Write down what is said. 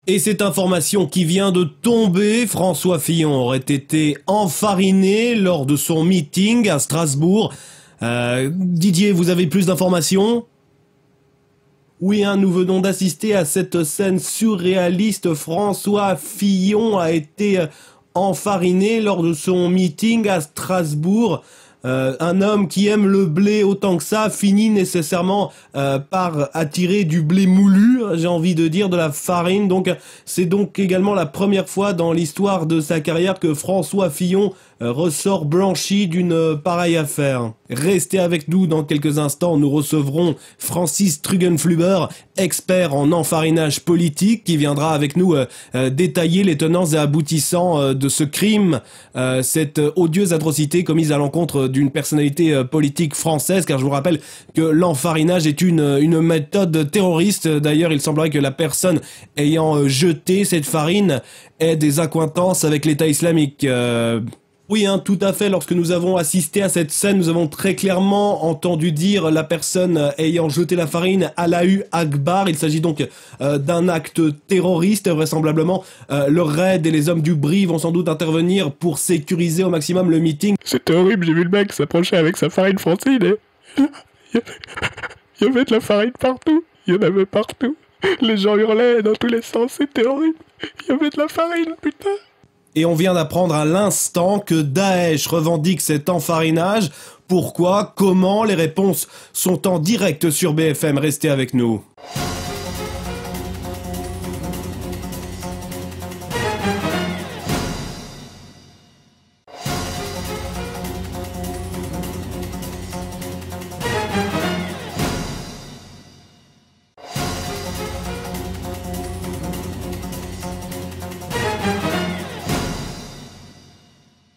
Et cette information qui vient de tomber, François Fillon aurait été enfariné lors de son meeting à Strasbourg. Didier, vous avez plus d'informations ? Oui, nous venons d'assister à cette scène surréaliste. François Fillon a été enfariné lors de son meeting à Strasbourg. Un homme qui aime le blé autant que ça finit nécessairement par attirer du blé moulu, j'ai envie de dire, de la farine. Donc c'est donc également la première fois dans l'histoire de sa carrière que François Fillon ressort blanchi d'une pareille affaire. Restez avec nous dans quelques instants, nous recevrons Francis Truggenflüber, expert en enfarinage politique, qui viendra avec nous détailler les tenants et aboutissants de ce crime, cette odieuse atrocité commise à l'encontre d'une personnalité politique française, car je vous rappelle que l'enfarinage est une méthode terroriste. D'ailleurs, il semblerait que la personne ayant jeté cette farine ait des accointances avec l'État islamique. Oui, tout à fait. Lorsque nous avons assisté à cette scène, nous avons très clairement entendu dire la personne ayant jeté la farine Allahu Akbar. Il s'agit donc d'un acte terroriste, vraisemblablement. Le RAID et les hommes du BRI vont sans doute intervenir pour sécuriser au maximum le meeting. C'était horrible, j'ai vu le mec s'approcher avec sa farine francine et... Il y avait de la farine partout. Il y en avait partout. Les gens hurlaient dans tous les sens, c'était horrible. Il y avait de la farine, putain. Et on vient d'apprendre à l'instant que Daesh revendique cet enfarinage. Pourquoi ? Comment ? Les réponses sont en direct sur BFM. Restez avec nous.